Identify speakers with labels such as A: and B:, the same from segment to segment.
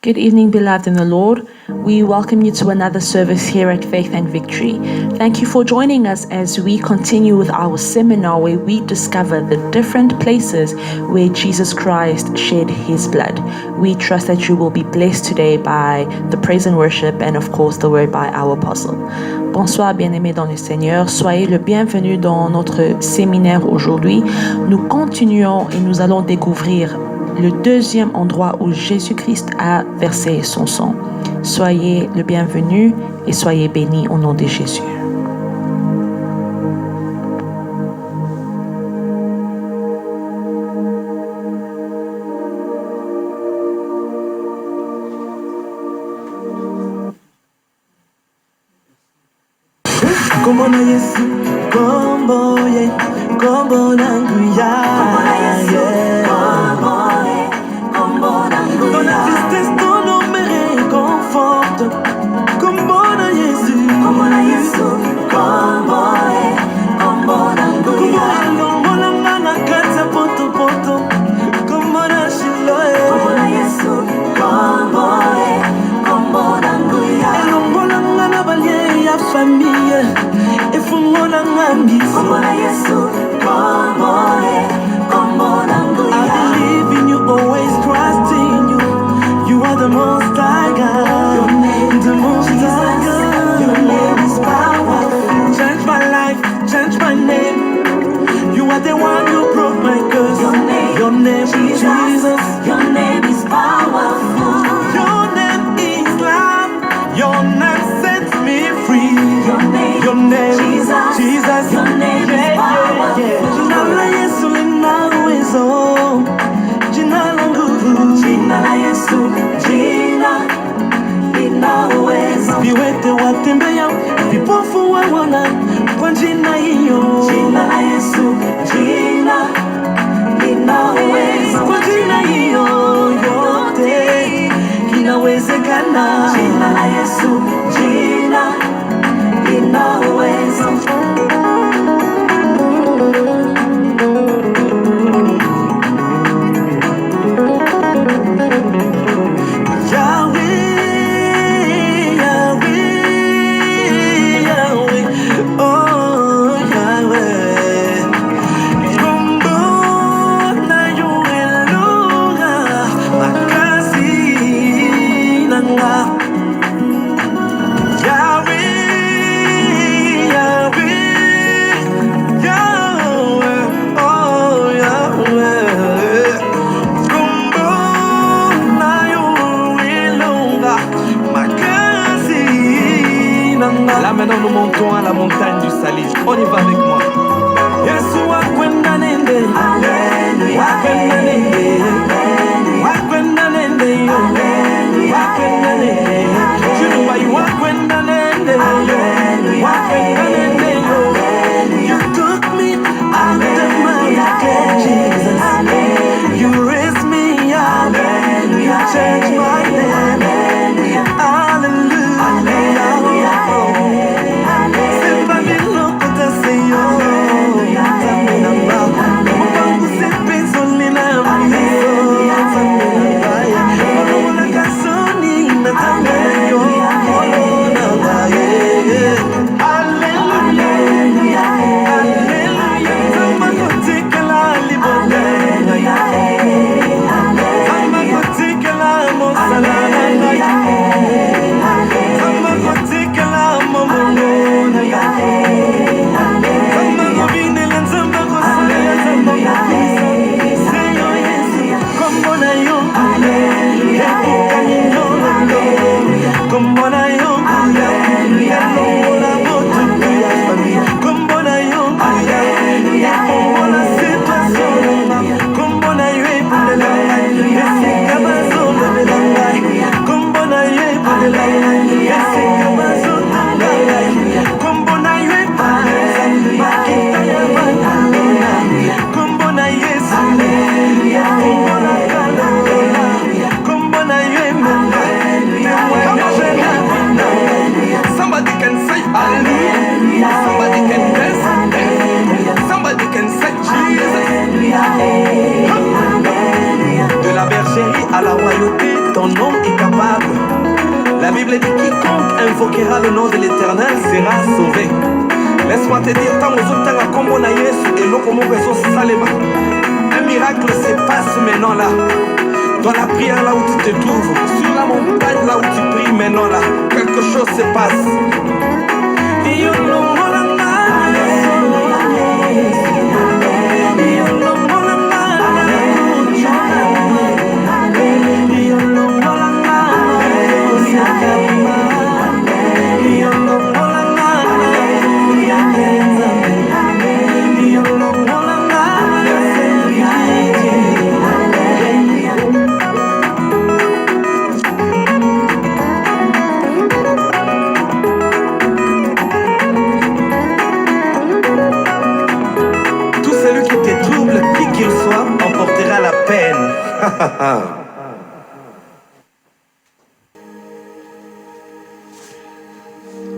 A: Good evening, beloved in the Lord. We welcome you to another service here at Faith and Victory. Thank you for joining us as we continue with our seminar where we discover the different places where Jesus Christ shed his blood. We trust that you will be blessed today by the praise and worship and of course the word by our apostle. Bonsoir bien-aimés dans le Seigneur, soyez le bienvenu dans notre séminaire aujourd'hui. Nous continuons et nous allons découvrir le deuxième endroit où Jésus-Christ a versé son sang. Soyez le bienvenu et soyez bénis au nom de Jésus.
B: Kombo na Yesu, kombo ye, kombo nangu ya, dans la tristesse, ton nom me réconforte. Kombo na Yesu, kombo alongo langa na kati ya poto poto. Kombo na Shiloh, elongo langa na balie ya famille. Efungo langa miso. I believe in you, always trust in you. You are the most high God. The most high God. Your name is powerful. Change my life, change my name. You are the one who broke my curse. Your name is Jesus.
C: Your name is powerful.
B: Your name is love. Your name sets me free. Your name
C: Jesus. Your name is powerful.
B: Jina la Yesu lina uwezo. Jina la nguvu.
C: Jina la Yesu, jina lina uwezo.
B: Viwete watembea, vipofu waona kwa jina hiyo.
C: Jina la Yesu, jina lina uwezo.
B: Kwa jina hiyo yote inawezekana.
C: Jina la Yesu, jina lina uwezo.
D: Là maintenant nous montons à la montagne du Salis. On y va avec moi.
B: Yesu wakwenda nende,
C: Hallelujah.
B: wakwenda nende, wakwenda nende yo, wakwenda nende. You know why you wakwenda nende, wakwenda nende yo. You took me out of my dark, Jesus. You raised me up, you changed my name. Hallelujah.
D: Bible dit quiconque invoquera le nom de l'Éternel sera sauvé. Laisse-moi te dire, tant aux autres comme on a Yesu et l'autre comme un miracle se passe maintenant là. Dans la prière là où tu te trouves, sur la montagne là où tu pries maintenant là, quelque chose se passe.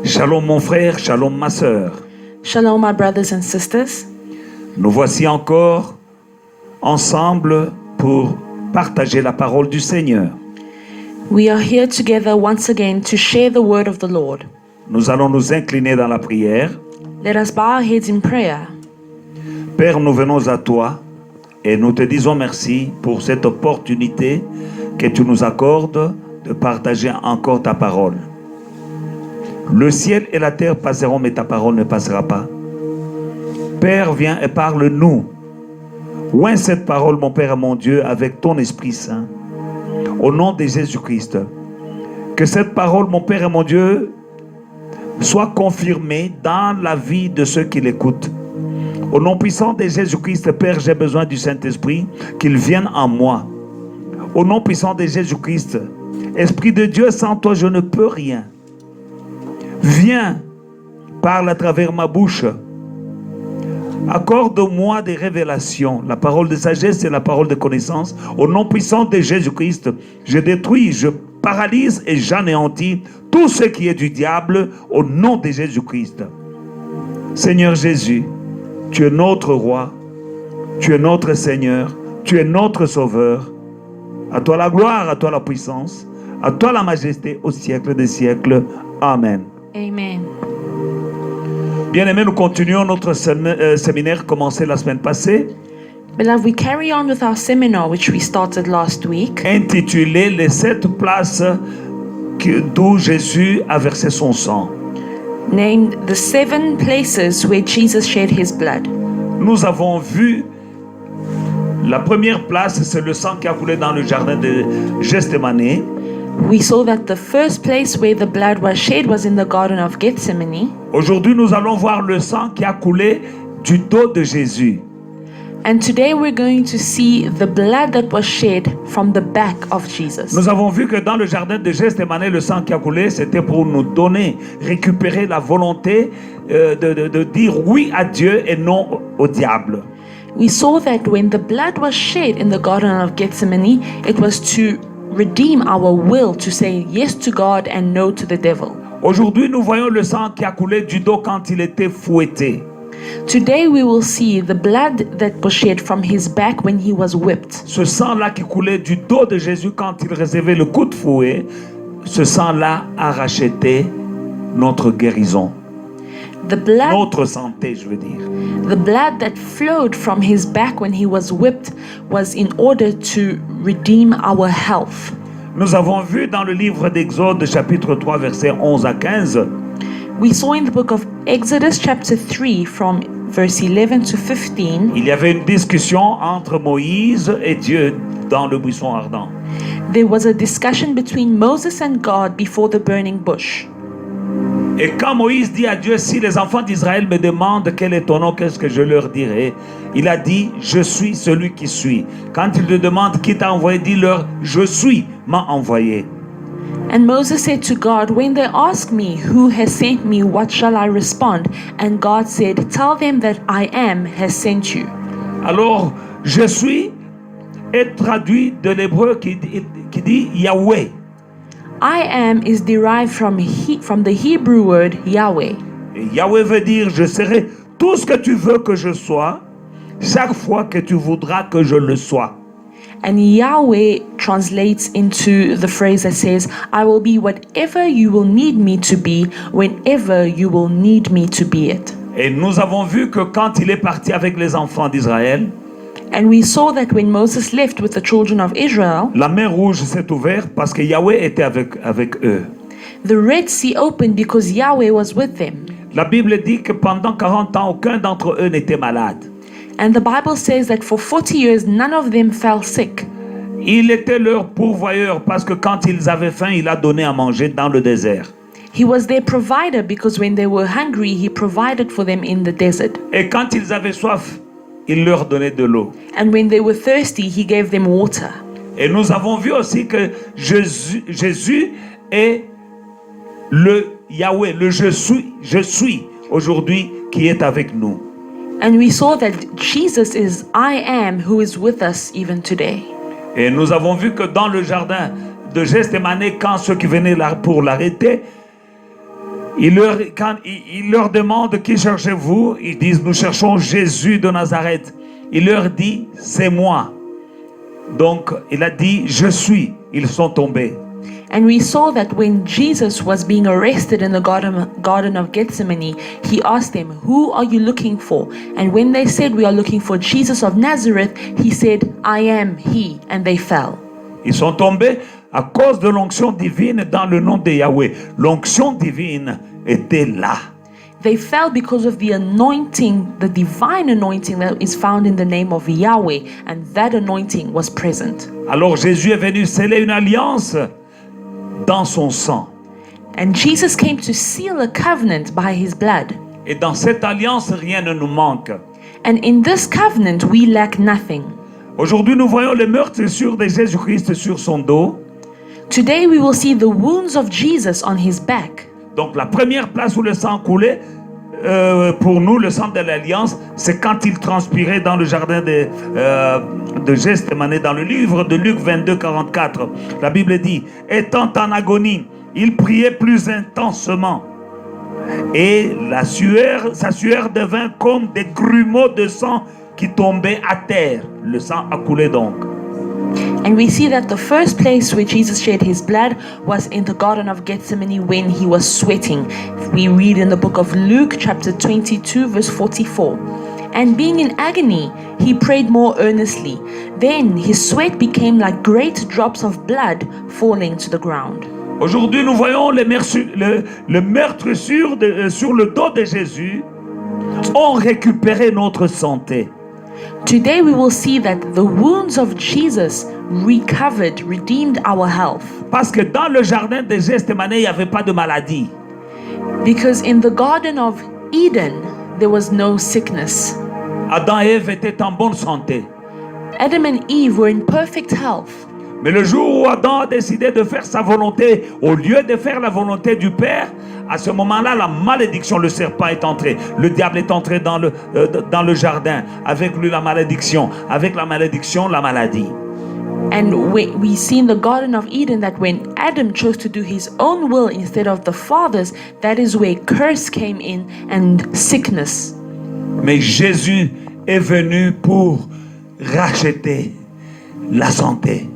E: Shalom mon frère, shalom ma sœur.
A: Shalom, my brothers and sisters.
E: Nous voici encore ensemble pour partager la parole du Seigneur.
A: We are here together once again to share the word of the Lord.
E: Nous allons nous incliner dans la prière.
A: Let us bow our heads in prayer.
E: Père, nous venons à toi et nous te disons merci pour cette opportunité que tu nous accordes de partager encore ta parole. Le ciel et la terre passeront, mais ta parole ne passera pas. Père, viens et parle-nous. Oins cette parole, mon Père et mon Dieu, avec ton Esprit Saint. Au nom de Jésus-Christ. Que cette parole, mon Père et mon Dieu, soit confirmée dans la vie de ceux qui l'écoutent. Au nom puissant de Jésus-Christ, Père, j'ai besoin du Saint-Esprit, qu'il vienne en moi. Au nom puissant de Jésus-Christ, Esprit de Dieu, sans toi, je ne peux rien. Viens, parle à travers ma bouche. Accorde-moi des révélations. La parole de sagesse et la parole de connaissance. Au nom puissant de Jésus-Christ, je détruis, je paralyse et j'anéantis tout ce qui est du diable au nom de Jésus-Christ. Seigneur Jésus, tu es notre roi, tu es notre Seigneur, tu es notre Sauveur. À toi la gloire, à toi la puissance, à toi la majesté au siècle des siècles. Amen.
A: Amen.
E: Bien-aimés, nous continuons notre séminaire commencé la semaine passée,
A: Beloved, we carry on with our seminar which we started last week,
E: intitulé Les 7 places d'où Jésus a versé son sang.
A: named The 7 Places Where Jesus Shed His Blood.
E: Nous avons vu la première place, c'est le sang qui a coulé dans le jardin de Gethsémani.
A: We saw that the first place where the blood was shed was in the Garden of Gethsemane.
E: Aujourd'hui, nous allons voir le sang qui a coulé du dos de Jésus.
A: And today we're going to see the blood that was shed from the back of Jesus.
E: Nous avons vu que dans le jardin de Gethsémani, le sang qui a coulé, c'était pour nous donner, récupérer la volonté de dire oui à Dieu et non au diable.
A: We saw that when the blood was shed in the Garden of Gethsemane, it was to redeem our will to say yes to God and no to the devil.
E: Aujourd'hui, nous voyons le sang qui a coulé du dos quand il était fouetté.
A: Today we will see the blood that was shed from his back when he was whipped.
E: Ce sang-là qui coulait du dos de Jésus quand il recevait le coup de fouet, ce sang-là a racheté notre guérison,
A: The blood,
E: notre santé, je veux dire.
A: the blood that flowed from his back when he was whipped was in order to redeem our health.
E: Nous avons vu dans le livre d'Exode, chapitre 3, versets 11 à 15,
A: We saw in the book of Exodus chapter 3 from verse 11 to 15,
E: il y avait une discussion entre Moïse et Dieu dans le buisson ardent.
A: there was a discussion between Moses and God before the burning bush.
E: Et quand Moïse dit à Dieu, si les enfants d'Israël me demandent quel est ton nom, qu'est-ce que je leur dirai? Il a dit, je suis celui qui suis. Quand ils te demandent qui t'a envoyé, dis-leur, je suis, m'a envoyé.
A: And Moses said to God, when they ask me who has sent me, what shall I respond? And God said, tell them that I am has sent you.
E: Alors, je suis est traduit de l'hébreu qui dit Yahweh.
A: I am is derived from the Hebrew word Yahweh.
E: Et Yahweh veut dire, je serai tout ce que tu veux que je sois, chaque fois que tu voudras que je le sois.
A: And Yahweh translates into the phrase that says, I will be whatever you will need me to be, whenever you will need me to be it.
E: Et nous avons vu que quand il est parti avec les enfants d'Israël,
A: And we saw that when Moses left with the children of Israel,
E: la mer rouge s'est ouverte parce que Yahweh était avec eux.
A: the Red Sea opened because Yahweh was with them.
E: La Bible dit que pendant 40 ans, aucun d'entre eux n'était malade.
A: And the Bible says that for 40 years, none of them fell sick.
E: Il était leur pourvoyeur parce que quand ils avaient faim, il a donné à manger dans le désert.
A: He was their provider because when they were hungry, he provided for them in the desert.
E: Et quand ils avaient soif, il leur donnait de l'eau.
A: And when they were thirsty, he gave them water.
E: Et nous avons vu aussi que Jésus est le Yahweh, le je suis aujourd'hui qui est avec nous.
A: And we saw that Jesus is I am who is with us even today.
E: Et nous avons vu que dans le jardin de Gethsémani, quand ceux qui venaient là pour l'arrêter, il leur demande qui cherchez-vous? Ils disent nous cherchons Jésus de Nazareth. Il leur dit c'est moi. Donc il a dit je suis. Ils sont tombés.
A: And we saw that when Jesus was being arrested in the Garden of Gethsemane, he asked them, who are you looking for? And when they said, we are looking for Jesus of Nazareth, he said, I am he. And they fell.
E: Ils sont tombés à cause de l'onction divine dans le nom de Yahweh. L'onction divine était là.
A: They fell because of the anointing, the divine anointing that is found in the name of Yahweh. And that anointing was present.
E: Alors Jésus est venu sceller une alliance dans son sang.
A: And Jesus came to seal a covenant by his blood.
E: Et dans cette alliance, rien ne nous manque.
A: And in this covenant, we lack nothing.
E: Aujourd'hui, nous voyons les meurtrissures de Jésus-Christ sur son dos.
A: Today, we will see the wounds of Jesus on his back.
E: Donc la première place où le sang coulait, pour nous, le sang de l'alliance, c'est quand il transpirait dans le jardin de Gethsémani, dans le livre de Luc 22, 44. La Bible dit, étant en agonie, il priait plus intensement. Et sa sueur devint comme des grumeaux de sang qui tombaient à terre. Le sang a coulé donc.
A: And we see that the first place where Jesus shed his blood was in the Garden of Gethsemane when he was sweating. We read in the book of Luke chapter 22 verse 44. And being in agony, he prayed more earnestly. Then his sweat became like great drops of blood falling to the ground.
E: Aujourd'hui, nous voyons le meurtre sur le dos de Jésus ont récupéré notre santé.
A: Today we will see that the wounds of Jesus redeemed our health.
E: Parce que dans le jardin de Gethsémani, il n'y avait pas de maladie.
A: Because in the Garden of Eden, there was no sickness.
E: Adam et Ève étaient en bonne santé.
A: Adam and Eve were in perfect health.
E: Mais le jour où Adam a décidé de faire sa volonté, au lieu de faire la volonté du Père, à ce moment-là, la malédiction, le serpent est entré. Le diable est entré dans le jardin. Avec lui, la malédiction. Avec la malédiction, la maladie.
A: And we see in the Garden of Eden that when Adam chose to do his own will instead of the Father's, that is where curse came in and sickness.
E: Mais Jésus est venu pour racheter la santé.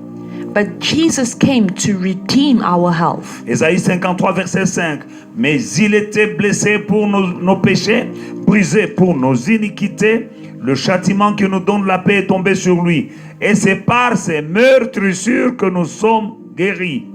A: But Jesus came to redeem our health.
E: Ésaïe 53, verset 5. Mais il était blessé pour nos péchés, brisé pour nos iniquités. Le châtiment qui nous donne la paix est tombé sur lui. Et c'est par ses meurtrissures que nous sommes guéris.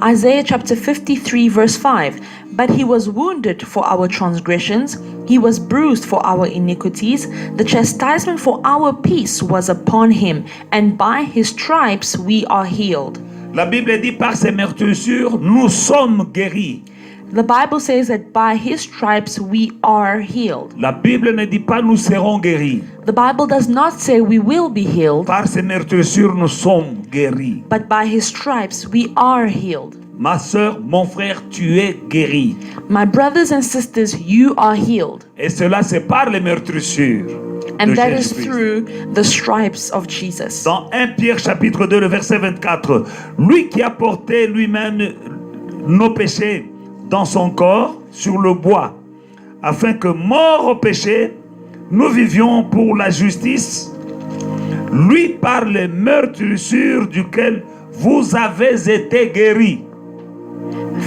A: Isaiah chapter 53 verse 5. But he was wounded for our transgressions, he was bruised for our iniquities. The chastisement for our peace was upon him, and by his stripes we are healed.
E: La Bible dit par ses meurtrissures, nous sommes guéris.
A: The Bible says that by his stripes we are healed.
E: La Bible ne dit pas nous serons guéris.
A: The Bible does not say we will be healed,
E: Par ses meurtrissures, nous sommes guéris.
A: but by his stripes we are healed.
E: Ma sœur, mon frère, tu es guéri.
A: My brothers and sisters, you are healed.
E: Et cela, c'est par les meurtrissures
A: And
E: de
A: that is
E: Jésus-Christ.
A: through the stripes of Jesus.
E: Dans 1 Pierre chapitre 2, le verset 24, lui qui a porté lui-même nos péchés dans son corps sur le bois, afin que, morts au péché, nous vivions pour la justice. lui par les meurtrissures duquel vous avez été guéris.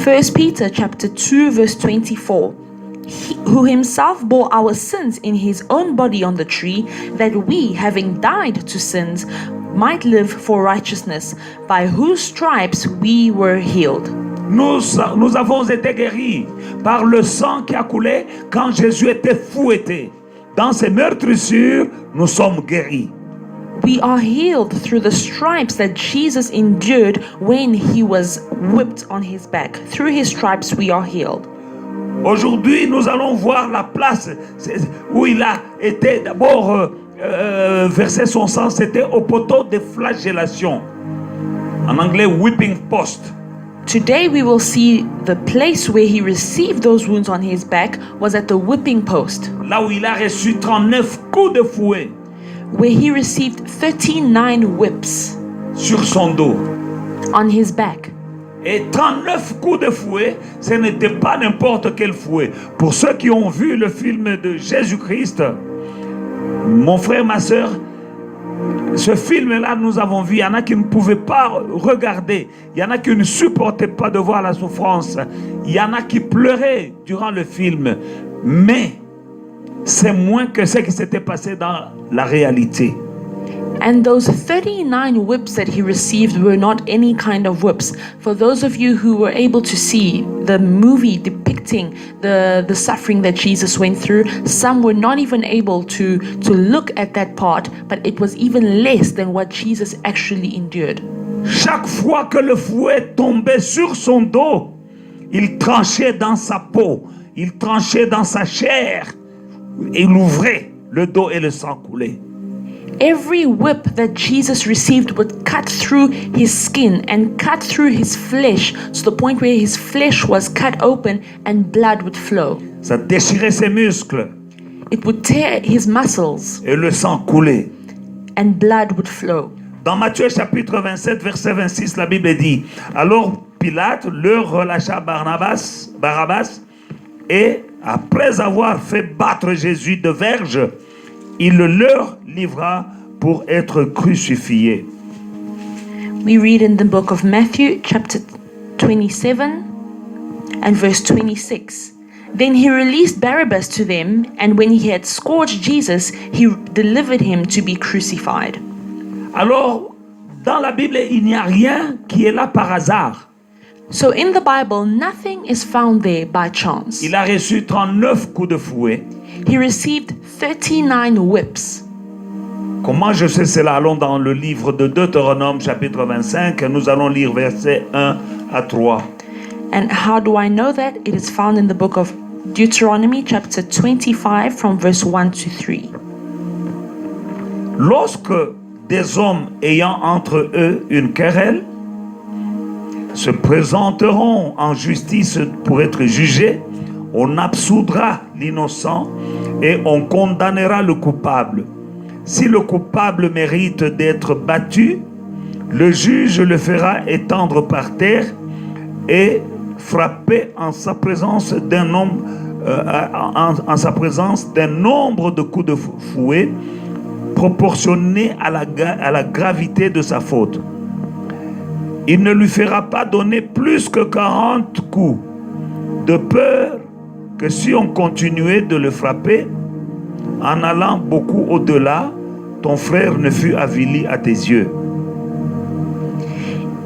A: 1 Peter chapter 2 verse 24. Who himself bore our sins in his own body on the tree, that we, having died to sins, might live for righteousness, by whose stripes we were healed.
E: Nous avons été guéris par le sang qui a coulé quand Jésus était fouetté. Dans ces meurtrissures, nous sommes guéris.
A: We are healed through the stripes that Jesus endured when he was whipped on his back. Through his stripes we are healed.
E: Aujourd'hui, nous allons voir la place où il a été d'abord versé son sang, c'était au poteau de flagellation. En anglais, whipping post.
A: Today we will see the place where he received those wounds on his back was at the whipping post,
E: Là où il a reçu 39 coups de fouet
A: where he received 39 whips
E: sur son dos.
A: on his back.
E: Et 39 coups de fouet, ce n'était pas n'importe quel fouet. Pour ceux qui ont vu le film de Jésus-Christ, mon frère, ma soeur, ce film-là, nous avons vu, il y en a qui ne pouvaient pas regarder. Il y en a qui ne supportaient pas de voir la souffrance. Il y en a qui pleuraient durant le film. Mais c'est moins que ce qui s'était passé dans la réalité.
A: And those 39 whips that he received were not any kind of whips. For those of you who were able to see the movie depicting the suffering that Jesus went through, some were not even able to look at that part, but it was even less than what Jesus actually endured.
E: Chaque fois que le fouet tombait sur son dos, il tranchait dans sa peau, il tranchait dans sa chair, il ouvrait le dos et le sang coulait.
A: Every whip that Jesus received would cut through his skin and cut through his flesh to the point where his flesh was cut open and blood would flow.
E: Ça déchirait ses muscles
A: It would tear his muscles
E: et le sang coulait.
A: and blood would flow.
E: Dans Matthieu chapitre 27, verset 26, la Bible dit: alors Pilate leur relâcha Barabbas, et après avoir fait battre Jésus de verges, il le leur livra pour être crucifié.
A: We read in the book of Matthew, chapter 27 and verse 26. Then he released Barabbas to them, and when he had scourged Jesus, he delivered him to be crucified.
E: Alors, dans la Bible, il n'y a rien qui est là par hasard.
A: So in the Bible, nothing is found there by chance.
E: Il a reçu 39 coups de fouet.
A: He received 39 whips.
E: Comment je sais cela? Allons dans le livre de Deutéronome, chapitre 25, nous allons lire versets 1 à 3.
A: And how do I know that? It is found in the book of Deuteronomy, chapter 25, from verse 1 to 3.
E: Lorsque des hommes ayant entre eux une querelle se présenteront en justice pour être jugés, on absoudra l'innocent et on condamnera le coupable. Si le coupable mérite d'être battu, le juge le fera étendre par terre et frapper en sa présence d'un nombre, de coups de fouet proportionné à la gravité de sa faute. Il ne lui fera pas donner plus que 40 coups, de peur que si on continuait de le frapper, en allant beaucoup au-delà, ton frère ne fût avili à tes yeux.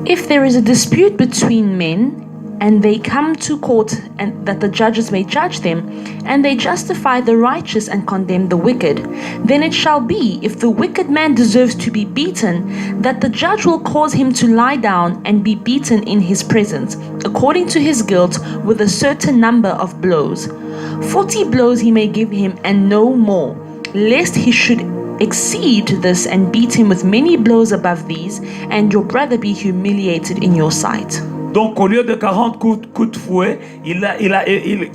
A: If there is a dispute between men, and they come to court and that the judges may judge them, and they justify the righteous and condemn the wicked, then it shall be, if the wicked man deserves to be beaten, that the judge will cause him to lie down and be beaten in his presence, according to his guilt, with a certain number of blows. 40 blows he may give him, and no more, lest he should exceed this and beat him with many blows above these, and your brother be humiliated in your sight.
E: Donc au lieu de 40 coups de fouet,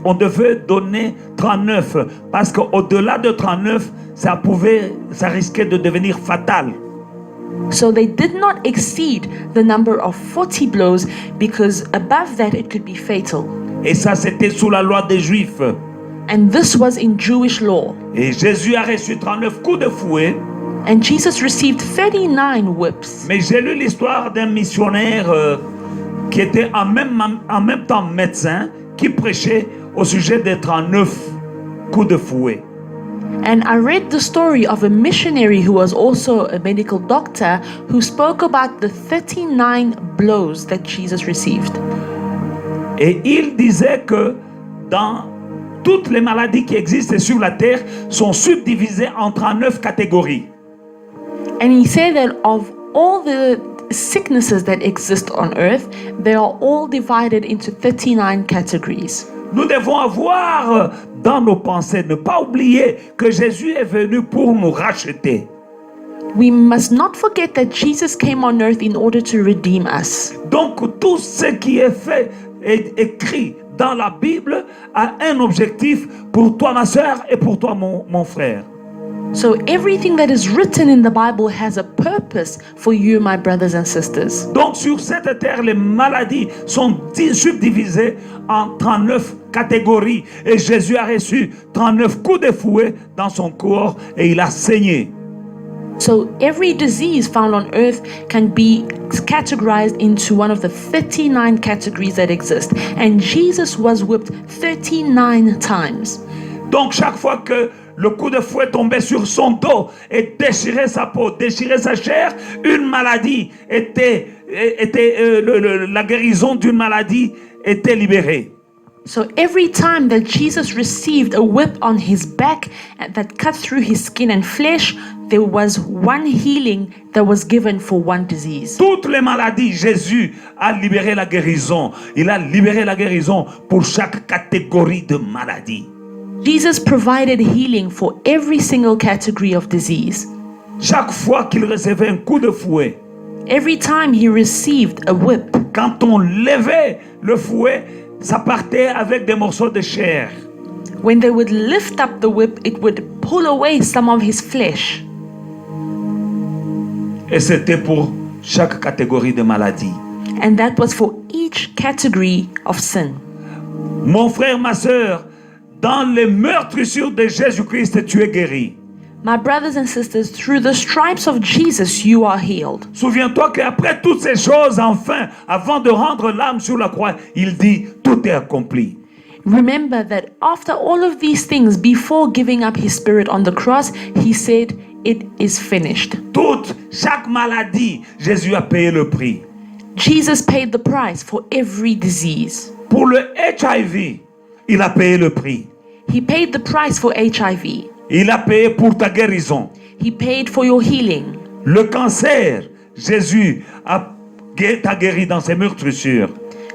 E: on devait donner 39, parce qu'au-delà de 39, ça risquait de devenir fatal.
A: So they did not exceed the number of 40 blows, because above that it could be fatal.
E: Et ça, c'était sous la loi des Juifs.
A: And this was in Jewish law.
E: Et Jésus a reçu 39 coups de fouet.
A: And Jesus received 39 whips.
E: Mais j'ai lu l'histoire d'un missionnaire qui était en même temps médecin, qui prêchait au sujet des 39 coups de fouet.
A: And I read the story of a missionary who was also a medical doctor who spoke about the 39 blows that Jesus received.
E: Et il disait que dans toutes les maladies qui existent sur la terre sont subdivisées en 39 catégories.
A: And he said that of all the sicknesses that exist on earth, they are all divided into 39 categories.
E: Nous devons avoir dans nos pensées, ne pas oublier que Jésus est venu pour nous racheter.
A: We must not forget that Jesus came on earth in order to redeem us.
E: Donc tout ce qui est fait et écrit dans la Bible a un objectif pour toi ma soeur et pour toi mon frère.
A: So everything that is written in the Bible has a purpose for you, my brothers and sisters.
E: Donc sur cette terre, les maladies sont subdivisées en 39 catégories et Jésus a reçu 39 coups de fouet dans son corps et il a saigné.
A: So every disease found on earth can be categorized into one of the 39 categories that exist. And Jesus was whipped 39 times.
E: Donc chaque fois que le coup de fouet tombait sur son dos et déchirait sa peau, déchirait sa chair, une maladie la guérison d'une maladie était libérée.
A: So every time that Jesus received a whip on his back that cut through his skin and flesh, there was one healing that was given for one disease.
E: Toutes les maladies, Jésus a libéré la guérison. Il a libéré la guérison pour chaque catégorie de maladie.
A: Jesus provided healing for every single category of disease.
E: Chaque fois qu'il recevait un coup de fouet,
A: Every time he received a whip,
E: quand on levait le fouet, ça partait avec des morceaux de chair.
A: when they would lift up the whip, it would pull away some of his flesh.
E: Et c'était pour chaque catégorie de maladie.
A: And that was for each category of sin.
E: Mon frère, ma soeur, dans les meurtrissures de Jésus-Christ, tu es guéri.
A: My brothers and sisters, through the stripes of Jesus, you are healed.
E: Souviens-toi qu'après toutes ces choses, enfin, avant de rendre l'âme sur la croix, il dit, tout est accompli.
A: Remember that after all of these things, before giving up his spirit on the cross, he said, it is finished.
E: Chaque maladie, Jésus a payé le prix.
A: Jesus paid the price for every disease.
E: Pour le HIV, il a payé le prix.
A: He paid the price for HIV.
E: Il a payé pour ta guérison.
A: He paid for your healing.
E: Le cancer, Jésus t'a guéri dans ses meurtrissures.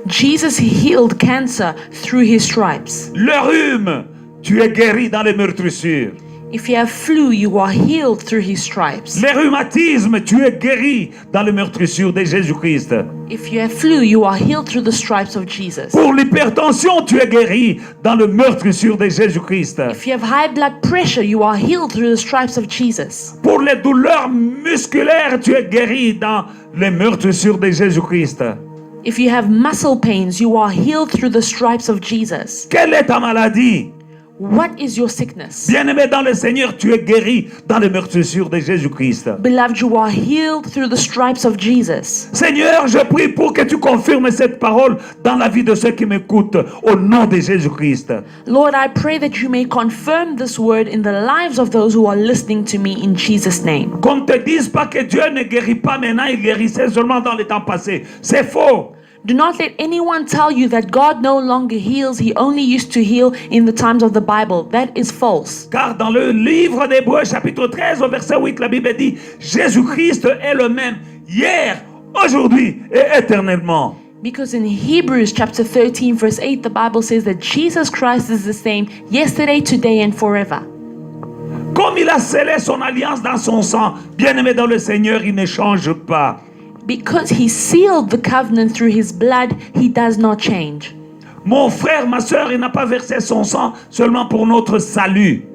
A: Jesus healed cancer through his stripes.
E: Le rhume, tu es guéri dans les meurtrissures.
A: If you have flu, you are healed through his stripes.
E: Les rhumatismes, tu es guéri dans les meurtrissures de Jésus-Christ.
A: If you have flu, you are healed through the stripes of Jesus.
E: Pour l'hypertension, tu es guéri dans les meurtrissures de Jésus-Christ.
A: If you have high blood pressure, you are healed through the stripes of Jesus.
E: Pour les douleurs musculaires, tu es guéri dans les meurtrissures de Jésus-Christ.
A: If you have muscle pains, you are healed through the stripes of Jesus.
E: Quelle est ta maladie?
A: What is your sickness?
E: Bien-aimé dans le Seigneur, tu es guéri dans les meurtrissures de Jésus-Christ.
A: Beloved, you are healed through the stripes of Jesus.
E: Seigneur, je prie pour que tu confirmes cette parole dans la vie de ceux qui m'écoutent au nom de Jésus-Christ.
A: Lord, I pray that you may confirm this word in the lives of those who are listening to me in Jesus' name.
E: Qu'on ne te dise pas que Dieu ne guérit pas maintenant, il guérissait seulement dans les temps passés. C'est faux.
A: Do not let anyone tell you that God no longer heals. He only used to heal in the times of the Bible. That is false.
E: Car dans le livre d'Hébreux, chapitre 13, au verset 8, la Bible dit Jésus-Christ est le même hier, aujourd'hui et éternellement.
A: Because in Hebrews chapter 13 verse 8, the Bible says that Jesus Christ is the same yesterday, today, and forever.
E: Comme il a scellé son alliance dans son sang, bien-aimé dans le Seigneur, il ne change pas.
A: Because he sealed the covenant through his blood, he does not change.
E: Mon frère, ma soeur, il n'a pas versé son sang seulement pour notre salut.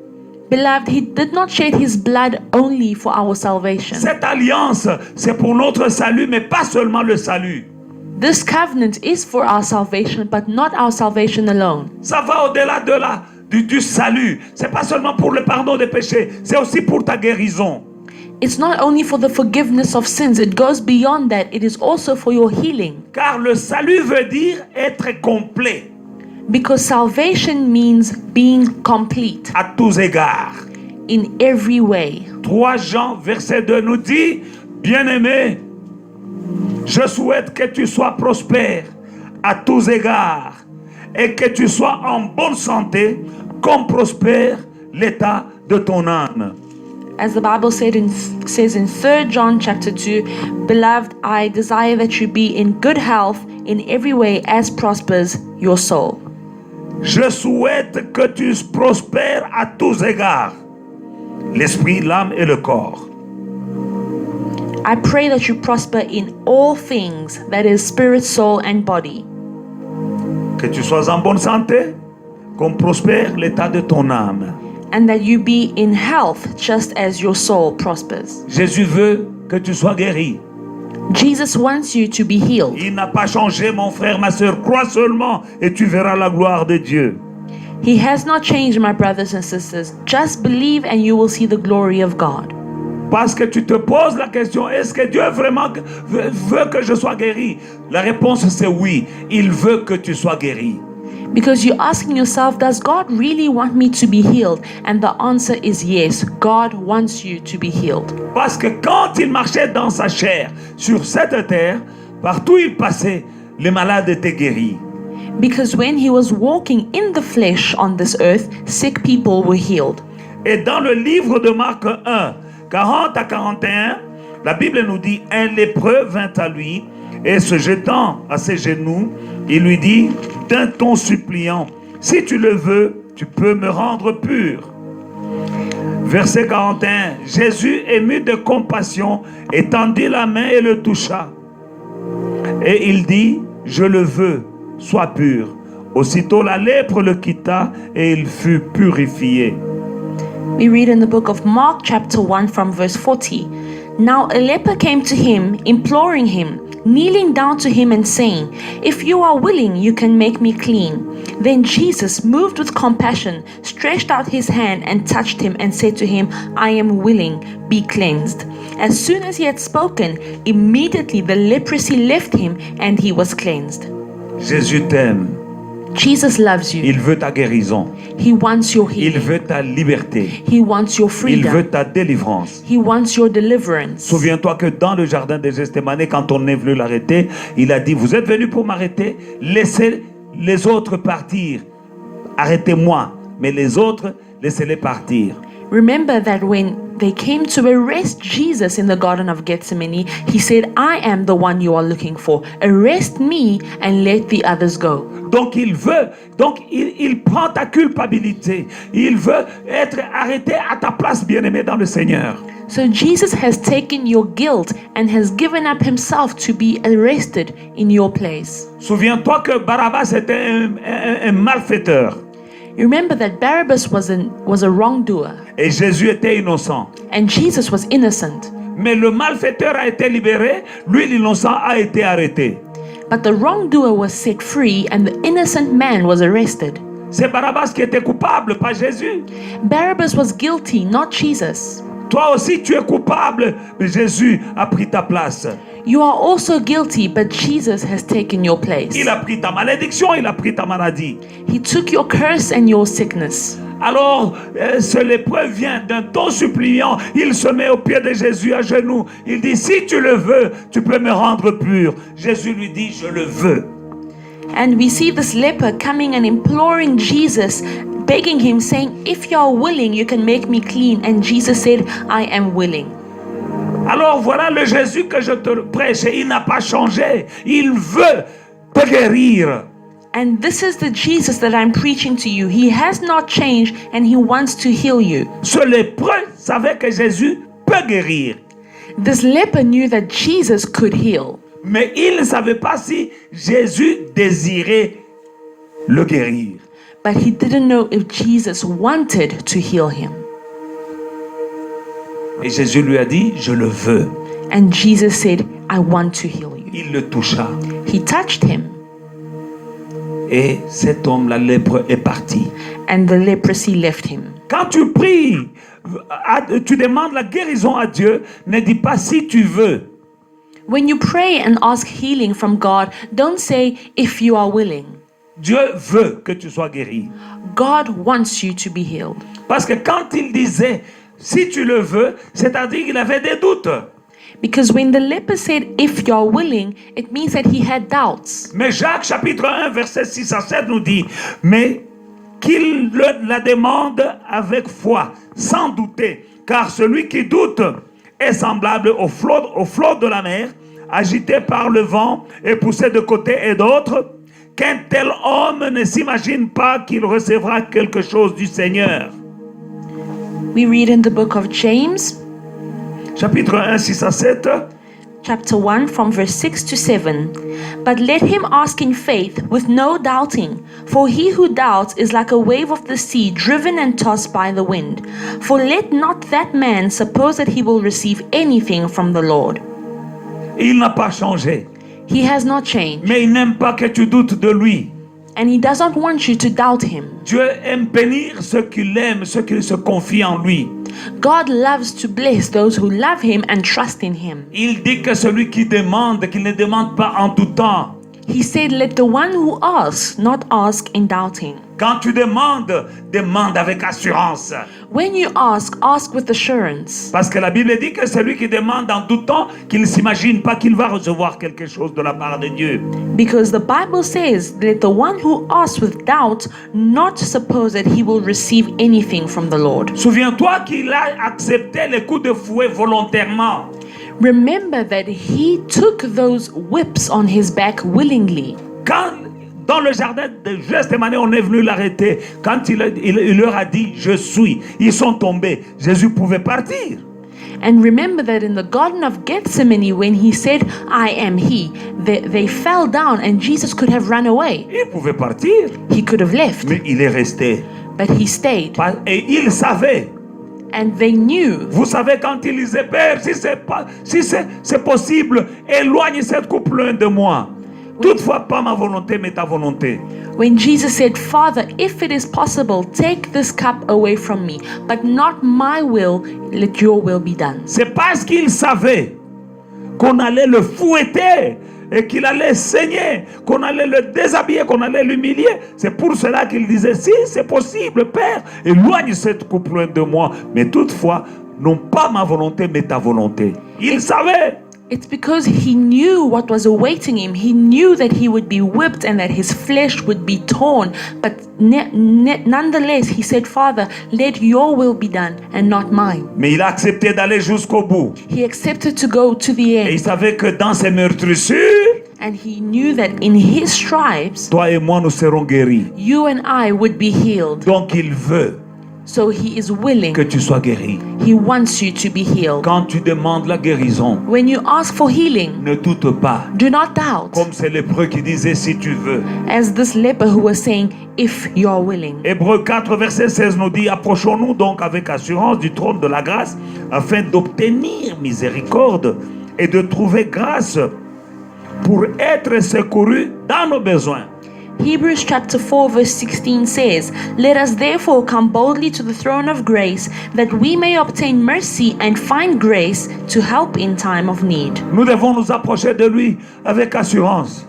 A: Beloved, he did not shed his blood only for our salvation.
E: Cette alliance, c'est pour notre salut, mais pas seulement le salut.
A: This covenant is for our salvation, but not our salvation alone.
E: Ça va au-delà du salut. C'est pas seulement pour le pardon des péchés, c'est aussi pour ta guérison.
A: It's not only for the forgiveness of sins, it goes beyond that. It is also for your healing.
E: Car le salut veut dire être complet
A: Because salvation means being complete
E: à tous égards.
A: in every way.
E: 3 Jean, verset 2 nous dit, bien-aimé, je souhaite que tu sois prospère à tous égards et que tu sois en bonne santé comme prospère l'état de ton âme.
A: As the Bible says in 3 John chapter 2, Beloved, I desire that you be in good health in every way as prospers your soul.
E: Je souhaite que tu prospères à tous égards, l'esprit, l'âme et le corps.
A: I pray that you prosper in all things, that is spirit, soul, and body.
E: Que tu sois en bonne santé comme prospère l'état de ton âme.
A: And that you be in health just as your soul prospers.
E: Jésus veut que tu sois guéri.
A: Jesus wants you to be healed.
E: Il n'a pas changé, mon frère, ma soeur. Crois seulement et tu verras la gloire de Dieu.
A: He has not changed, my brothers and sisters. Just believe and you will see the glory of God.
E: Parce que tu te poses la question, est-ce que Dieu vraiment veut que je sois guéri? La réponse c'est oui. Il veut que tu sois guéri.
A: Because you're asking yourself, does God really want me to be healed? And the answer is yes. God wants you to be healed.
E: Parce que quand il marchait dans sa chair sur cette terre, partout il passait, les malades étaient guéris.
A: Because when he was walking in the flesh on this earth, sick people were healed.
E: Et dans le livre de Marc 1, 40 à 41, la Bible nous dit, un lépreux vint à lui et se jetant à ses genoux, il lui dit d'un ton suppliant, si tu le veux, tu peux me rendre pur. Verset 41, Jésus, ému de compassion, étendit la main et le toucha. Et il dit, je le veux, sois pur. Aussitôt la lèpre le quitta et il fut purifié.
A: We read in the book of Mark chapter 1 from verse 40. Now a leper came to him, imploring him, kneeling down to him and saying, If you are willing, you can make me clean. Then Jesus, moved with compassion, stretched out his hand and touched him and said to him, I am willing, be cleansed. As soon as he had spoken, immediately the leprosy left him and he was cleansed.
E: Jésus t'aime.
A: Jesus loves you.
E: Il veut ta guérison.
A: He wants your
E: Il
A: healing.
E: veut ta liberté.
A: He wants your
E: Il veut
A: freedom.
E: ta délivrance.
A: He wants your deliverance.
E: Souviens-toi que dans le jardin de Gethsémani, quand on est venu l'arrêter, il a dit, vous êtes venus pour m'arrêter, laissez les autres partir. Arrêtez-moi, mais les autres, laissez-les partir.
A: Remember that when they came to arrest Jesus in the Garden of Gethsemane, he said, I am the one you are looking for. Arrest me and let the others go.
E: Donc il prend ta culpabilité. Il veut être arrêté à ta place, bien-aimé dans le Seigneur.
A: So Jesus has taken your guilt and has given up himself to be arrested in your place.
E: Souviens-toi que Barabbas était un malfaiteur.
A: You remember that Barabbas was a wrongdoer
E: Et Jésus était innocent.
A: and Jesus was innocent.
E: Mais le malfaiteur a été libéré, lui l'innocent a été arrêté.
A: But the wrongdoer was set free and the innocent man was arrested.
E: C'est Barabbas qui était coupable, pas Jésus.
A: Barabbas was guilty, not Jesus.
E: Toi aussi tu es coupable, mais Jésus a pris ta place.
A: You are also guilty, but Jesus has taken your place.
E: Il a pris ta malédiction, il a pris ta maladie.
A: He took your curse and your sickness.
E: Alors, ce lépreux vient d'un ton suppliant, il se met aux pieds de Jésus à genoux. Il dit, si tu le veux, tu peux me rendre pur. Jésus lui dit, je le veux.
A: And we see this leper coming and imploring Jesus, begging him, saying, if you are willing, you can make me clean. And Jesus said, I am willing.
E: Alors voilà le Jésus que je te prêche, il n'a pas changé. Il veut te guérir.
A: And this is the Jesus that I'm preaching to you. He has not changed and he wants to heal you.
E: Ce lépreux savait que Jésus peut guérir.
A: This leper knew that Jesus could heal,
E: Mais il ne savait pas si Jésus désirait le guérir.
A: but he didn't know if Jesus wanted to heal him.
E: Et Jésus lui a dit, je le veux.
A: And Jesus said, I want to heal you.
E: Il le toucha.
A: He touched him.
E: Et cet homme, la lèpre, est parti.
A: and the leprosy left him.
E: Quand tu pries, tu demandes la guérison à Dieu, ne dis pas si tu veux.
A: When you pray and ask healing from God, don't say if you are willing.
E: Dieu veut que tu sois guéri.
A: God wants you to be healed.
E: Parce que quand il disait si tu le veux, c'est-à-dire qu'il avait des doutes.
A: Because when the leper said, if you're willing, it means that he had doubts.
E: Mais Jacques chapitre 1 verset 6 à 7 nous dit, mais qu'il la demande avec foi, sans douter, car celui qui doute est semblable au flot de la mer, agité par le vent et poussé de côté et d'autre, qu'un tel homme ne s'imagine pas qu'il recevra quelque chose du Seigneur.
A: We read in the book of James,
E: Chapitre 1, 6 à 7.
A: chapter 1, from verse 6 to 7. But let him ask in faith, with no doubting. For he who doubts is like a wave of the sea, driven and tossed by the wind. For let not that man suppose that he will receive anything from the Lord.
E: Il n'a pas changé,
A: He has not changed,
E: mais il n'aime pas que tu doutes de lui.
A: and he doesn't want you to doubt him.
E: Dieu aime bénir ceux qui l'aiment, ceux qui se confient en lui.
A: God loves to bless those who love him and trust in him.
E: Il dit que celui qui demande, qu'il ne demande pas en doutant.
A: He said, let the one who asks not ask in doubting.
E: Quand tu demandes, demande avec assurance.
A: When you ask with assurance.
E: Parce que la Bible dit que celui qui demande en doutant, qu'il ne s'imagine pas qu'il va recevoir quelque chose de la part de Dieu.
A: Because the Bible says, let the one who asks with doubt not suppose that he will receive anything from the Lord.
E: Souviens-toi qu'il a accepté les coups de fouet volontairement.
A: Remember that he took those whips on his back willingly.
E: Quand dans le jardin de Gethsémani, on est venu l'arrêter. Quand il leur a dit, je suis, ils sont tombés. Jésus pouvait partir.
A: And remember that in the Garden of Gethsemane, when he said, I am he, they fell down and Jesus could have run away.
E: Il pouvait partir,
A: He could have left,
E: mais il est resté.
A: but he stayed.
E: Et il savait.
A: And they knew.
E: Vous savez, quand il disait, Père, si c'est possible, éloigne cette coupe loin de moi. Toutefois, pas ma volonté, mais ta volonté.
A: When Jesus said, Father, if it is possible, take this cup away from me, but not my will, let your will be done.
E: C'est parce qu'il savait qu'on allait le fouetter et qu'il allait saigner, qu'on allait le déshabiller, qu'on allait l'humilier. C'est pour cela qu'il disait, si c'est possible, Père, éloigne cette coupe loin de moi. Mais toutefois, non pas ma volonté, mais ta volonté. Il savait.
A: It's because he knew what was awaiting him. He knew that he would be whipped and that his flesh would be torn. But nonetheless, he said, Father, let your will be done and not mine.
E: Mais il a accepté d'aller jusqu'au bout.
A: He accepted to go to the
E: Et il
A: end.
E: savait que dans ses meurtrissures,
A: And he knew that in his stripes,
E: toi et moi, nous serons guéris.
A: you and I would be healed.
E: Donc il veut
A: So he is willing.
E: que tu sois guéri.
A: He wants you to be healed.
E: Quand tu demandes la guérison,
A: When you ask for healing,
E: ne doute pas.
A: do not doubt.
E: Comme c'est lépreux qui disait si tu veux.
A: As this leper who was saying, if you're willing.
E: Hébreux 4 verset 16 nous dit, approchons-nous donc avec assurance du trône de la grâce afin d'obtenir miséricorde et de trouver grâce pour être secourus dans nos besoins.
A: Hebrews chapter 4 verse 16 says, let us therefore come boldly to the throne of grace, that we may obtain mercy and find grace to help in time of need.
E: Nous devons nous approcher de lui avec assurance.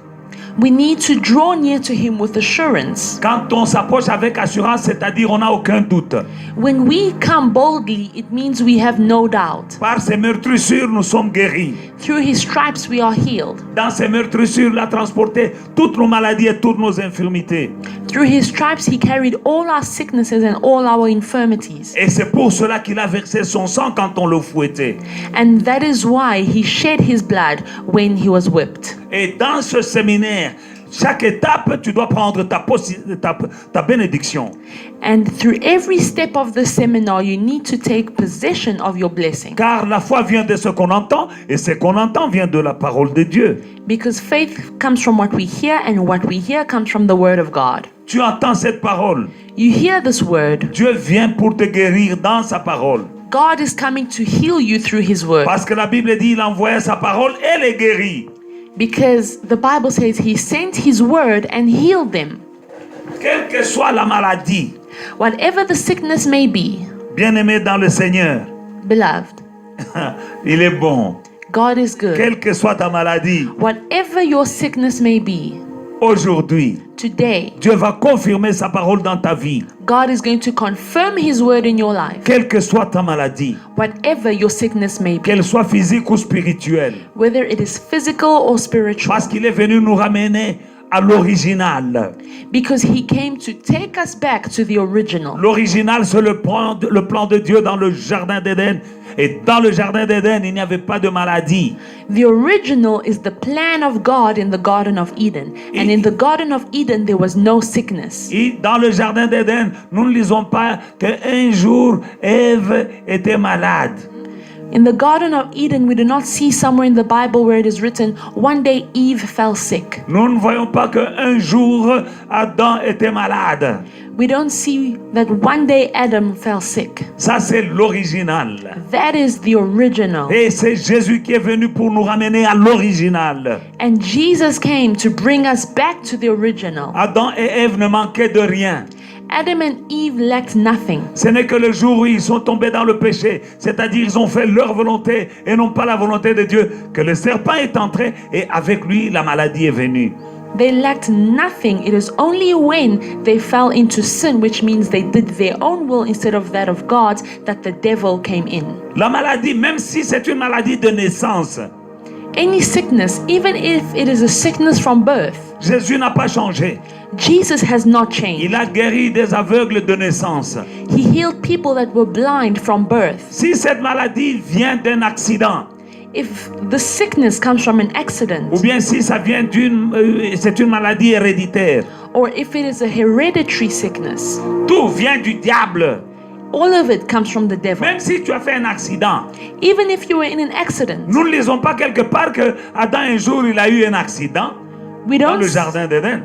A: We need to draw near to him with assurance.
E: Quand on s'approche avec assurance, c'est-à-dire on n'a aucun doute.
A: When we come boldly, it means we have no doubt.
E: Par ses meurtrissures, nous sommes guéris.
A: Through his stripes we are healed.
E: Dans ses meurtrissures, il a transporté toutes nos maladies et toutes nos infirmités.
A: Through his stripes he carried all our sicknesses and all our infirmities.
E: Et c'est pour cela qu'il a versé son sang quand on le fouettait.
A: And that is why he shed his blood when he was whipped.
E: Et dans ce séminaire, chaque étape, tu dois prendre ta bénédiction.
A: And through every step of the seminar, you need to take possession of your blessing.
E: Car la foi vient de ce qu'on entend, et ce qu'on entend vient de la parole de Dieu.
A: Because faith comes from what we hear, and what we hear comes from the word of God.
E: Tu entends cette parole.
A: You hear this word.
E: Dieu vient pour te guérir dans sa parole.
A: God is coming to heal you through his word.
E: Parce que la Bible dit, il envoyait sa parole et les guérit.
A: Because the Bible says he sent his word and healed them.
E: Quelle que soit la maladie,
A: Whatever the sickness may be,
E: bien-aimé dans le Seigneur,
A: beloved,
E: il est bon.
A: God is good.
E: Quelle que soit ta maladie,
A: Whatever your sickness may be,
E: aujourd'hui,
A: today,
E: Dieu va confirmer sa parole dans ta vie.
A: God is going to confirm His word in your life.
E: Quelle que soit ta maladie,
A: Whatever your sickness may be,
E: qu'elle soit physique ou spirituelle,
A: whether it is physical or spiritual,
E: parce qu'il est venu nous ramener à l'original.
A: because He came to take us back to the original.
E: L'original, c'est le plan de Dieu dans le jardin d'Éden. Et dans le jardin d'Éden, il n'y avait pas de maladie.
A: The original is the plan of God in the Garden of Eden. And in the Garden of Eden, there was no sickness.
E: Et dans le jardin d'Éden, nous ne lisons pas qu'un jour, Ève était malade.
A: In the Garden of Eden, we do not see somewhere in the Bible where it is written, one day Eve fell sick.
E: Nous ne voyons pas qu'un jour, Adam était malade.
A: We don't see that one day Adam fell sick.
E: Ça, c'est l'original.
A: That is the original.
E: Et c'est Jésus qui est venu pour nous ramener à l'original.
A: And Jesus came to bring us back to the original.
E: Adam et Ève ne manquaient de rien.
A: Adam and Eve lacked nothing.
E: Ce n'est que le jour où ils sont tombés dans le péché, c'est-à-dire ils ont fait leur volonté et non pas la volonté de Dieu, que le serpent est entré et avec lui la maladie est venue.
A: They lacked nothing. It is only when they fell into sin, which means they did their own will instead of that of God, that the devil came in.
E: La maladie, même si c'est une maladie de naissance,
A: Any sickness, even if it is a sickness from birth,
E: Jésus n'a pas changé.
A: Jesus has not changed.
E: Il a guéri des aveugles de naissance.
A: He healed people that were blind from birth.
E: Si cette maladie vient d'un accident,
A: If the sickness comes from an
E: ou
A: accident,
E: bien si ça vient c'est une maladie héréditaire,
A: or if it is a hereditary sickness,
E: tout vient du diable.
A: all of it comes from the devil.
E: Même si tu as fait un accident,
A: Even if you were in an accident,
E: nous ne lisons pas quelque part que Adam un jour il a eu un accident
A: we
E: dans
A: don't
E: le jardin d'Éden.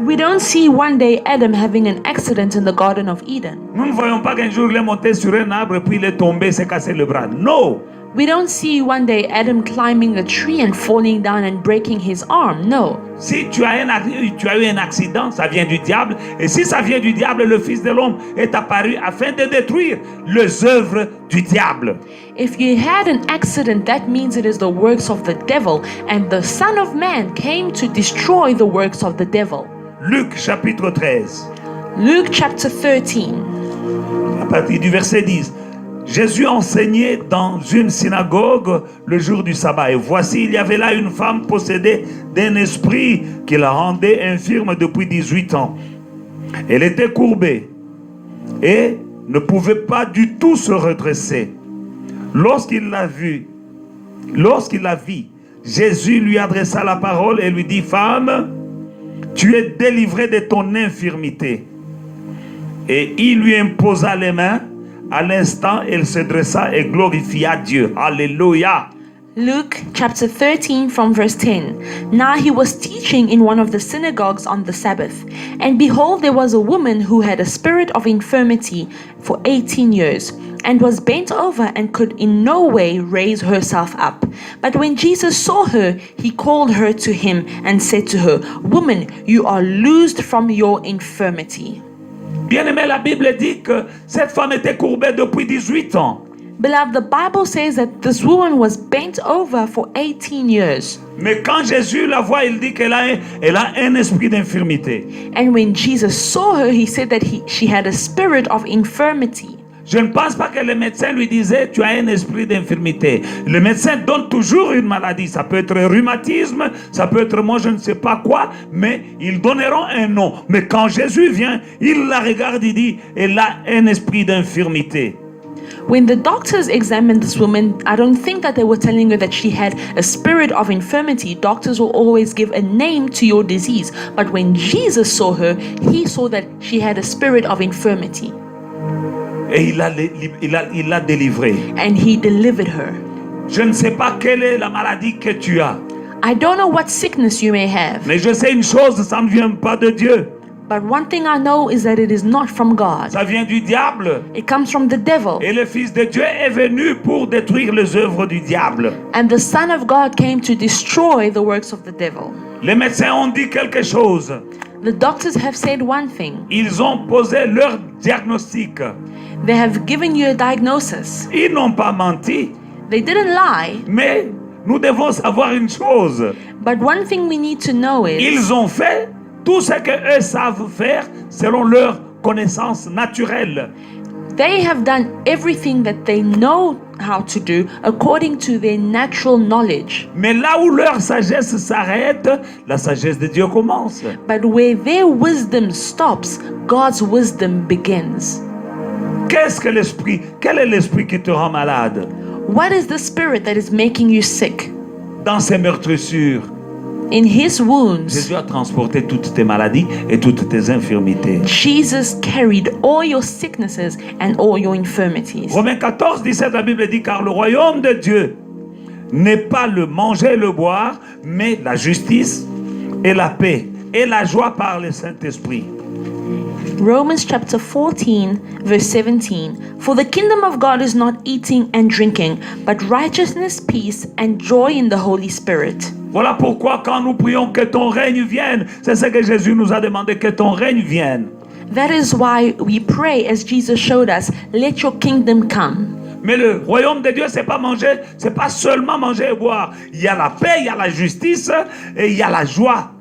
A: we don't see one day Adam having an accident in the Garden of Eden.
E: Nous ne voyons pas qu'un jour il est monté sur un arbre et puis il est tombé, s'est cassé le bras. Non.
A: We don't see one day Adam climbing a tree and falling down and breaking his arm. No.
E: Si tu as eu un accident, ça vient du diable. Et si ça vient du diable, le Fils de l'homme est apparu afin de détruire les œuvres du diable.
A: If you had an accident, that means it is the works of the devil, and the Son of Man came to destroy the works of the devil.
E: Luc chapitre 13,
A: Luke chapter 13.
E: à partir du verset 10. Jésus enseignait dans une synagogue le jour du sabbat. Et voici, il y avait là une femme possédée d'un esprit qui la rendait infirme depuis 18 ans. Elle était courbée et ne pouvait pas du tout se redresser. Lorsqu'il la vit, Jésus lui adressa la parole et lui dit, « Femme, tu es délivrée de ton infirmité. » Et il lui imposa les mains. À l'instant, elle se dressa et glorifia Dieu. Alléluia.
A: Luke chapter 13 from verse 10. Now he was teaching in one of the synagogues on the Sabbath. And behold, there was a woman who had a spirit of infirmity for 18 years, and was bent over and could in no way raise herself up. But when Jesus saw her, he called her to him and said to her, Woman, you are loosed from your infirmity.
E: Bien-aimé, la Bible dit que cette femme était courbée depuis 18 ans.
A: Beloved, the Bible says that this woman was bent over for 18 years.
E: Mais quand Jésus la voit, il dit qu'elle a un esprit d'infirmité.
A: And when Jesus saw her, he said that she had a spirit of infirmity.
E: Je ne pense pas que le médecin lui disait, tu as un esprit d'infirmité. Le médecin donne toujours une maladie. Ça peut être rhumatisme, ça peut être moi je ne sais pas quoi, mais ils donneront un nom. Mais quand Jésus vient, il la regarde, il dit, elle a un esprit d'infirmité.
A: When the doctors examined this woman, I don't think that they were telling her that she had a spirit of infirmity. Doctors will always give a name to your disease. But when Jesus saw her, he saw that she had a spirit of infirmity.
E: Et il l'a délivrée.
A: And he delivered her.
E: Je ne sais pas quelle est la maladie que tu as.
A: I don't know what sickness you may have.
E: Mais je sais une chose, ça ne vient pas de Dieu.
A: But one thing I know is that it is not from God.
E: Ça vient du diable.
A: It comes from the devil.
E: Et le Fils de Dieu est venu pour détruire les œuvres du diable.
A: And the Son of God came to destroy the works of the devil.
E: Les médecins ont dit quelque chose.
A: The doctors have said one thing.
E: Ils ont posé leur diagnostic.
A: They have given you a diagnosis.
E: Ils n'ont pas menti.
A: They didn't lie.
E: Mais nous devons savoir une chose.
A: But one thing we need to know is
E: Ils ont fait tout ce qu'eux savent faire selon leur connaissance naturelle.
A: they have done everything that they know how to do according to their natural knowledge.
E: Mais là où leur sagesse s'arrête, la sagesse de Dieu commence.
A: But where their wisdom stops, God's wisdom begins.
E: Qu'est-ce que l'esprit? Quel est l'esprit qui te rend malade?
A: What is the spirit that is making you sick?
E: Dans ces meurtrissures,
A: In his wounds,
E: Jésus a transporté toutes tes maladies et toutes tes infirmités.
A: Jesus carried all your sicknesses and all your infirmities.
E: Romains 14, 17, la Bible dit, car le royaume de Dieu n'est pas le manger et le boire, mais la justice et la paix et la joie par le Saint-Esprit.
A: Romans chapter 14, verse 17. For the kingdom of God is not eating and drinking, but righteousness, peace, and joy in the Holy Spirit.
E: Voilà pourquoi quand nous prions que ton règne vienne, c'est ce que Jésus nous a demandé, que ton règne vienne.
A: That is why we pray, as Jesus showed us, let your kingdom come.
E: Mais le royaume de Dieu, c'est pas manger, c'est pas seulement manger et boire. Il y a la paix, il y a la justice et il y a la joie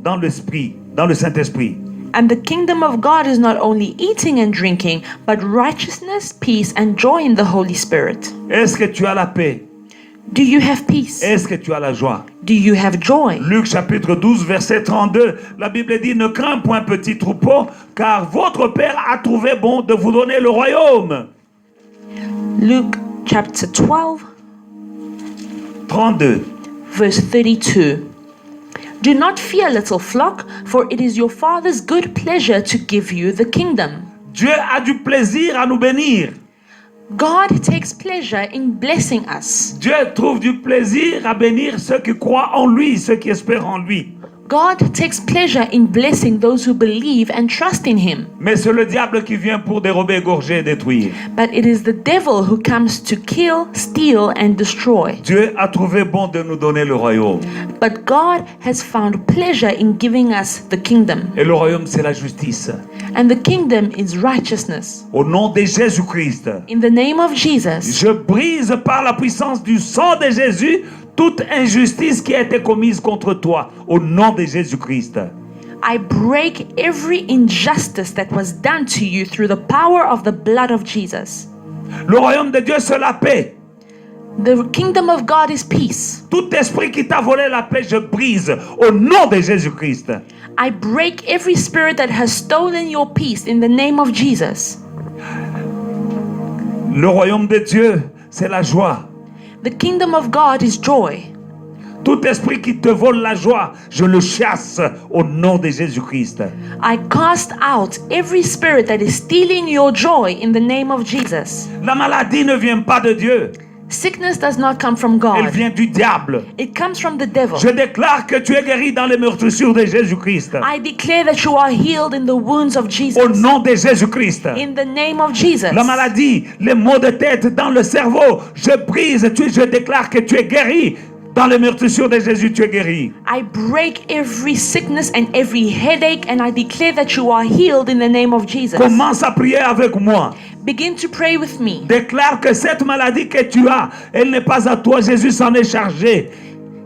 E: dans l'esprit, dans le Saint-Esprit.
A: And the kingdom of God is not only eating and drinking, but righteousness, peace, and joy in the Holy Spirit.
E: Est-ce que tu as la paix?
A: Do you have peace?
E: Est-ce que tu as la joie?
A: Do you have joy?
E: Luc chapitre 12, verset 32, la Bible dit, ne crains point petit troupeau, car votre Père a trouvé bon de vous donner le royaume.
A: Luke chapter 12,
E: 32.
A: verse 32. Do not fear, little flock, for it is your Father's good pleasure to give you the kingdom.
E: Dieu a du plaisir à nous bénir.
A: God takes pleasure in blessing us.
E: Dieu trouve du plaisir à bénir ceux qui croient en lui, ceux qui espèrent en lui.
A: God takes pleasure in blessing those who believe and trust in Him.
E: Mais c'est le diable qui vient pour dérober, égorger et détruire.
A: But it is the devil who comes to kill, steal, and destroy.
E: Dieu a trouvé bon de nous donner le royaume.
A: But God has found pleasure in giving us the kingdom.
E: Et le royaume, c'est la justice.
A: And the kingdom is righteousness.
E: Au nom de Jésus-Christ,
A: In the name of Jesus,
E: je brise par la puissance du sang de Jésus toute injustice qui a été commise contre toi. Au nom de Jésus-Christ.
A: I break every injustice that was done to you through the power of the blood of Jesus.
E: Le royaume de Dieu, c'est la paix.
A: The kingdom of God is peace.
E: Tout esprit qui t'a volé la paix, je brise au nom de Jésus-Christ.
A: I break every spirit that has stolen your peace in the name of Jesus.
E: Le royaume de Dieu, c'est la joie.
A: The kingdom of God is joy.
E: Tout esprit qui te vole la joie, je le chasse au nom de Jésus-Christ.
A: I cast out every spirit that is stealing your joy in the name of Jesus.
E: La maladie ne vient pas de Dieu.
A: Sickness does not come from
E: Elle
A: God.
E: vient du diable.
A: It comes from the devil.
E: Je déclare que tu es guéri dans les meurtrissures de Jésus-Christ.
A: I declare that you are healed in the wounds of
E: Au
A: Jesus.
E: nom de Jésus-Christ.
A: In the name of Jesus.
E: La maladie, les maux de tête dans le cerveau, je brise, je déclare que tu es guéri. Dans les meurtrissures de Jésus, tu es guéri.
A: I break every sickness and every headache, and I declare that you are healed in the name of Jesus.
E: Commence à prier avec moi.
A: Begin to pray with me.
E: Déclare que cette maladie que tu as, elle n'est pas à toi. Jésus s'en est chargé.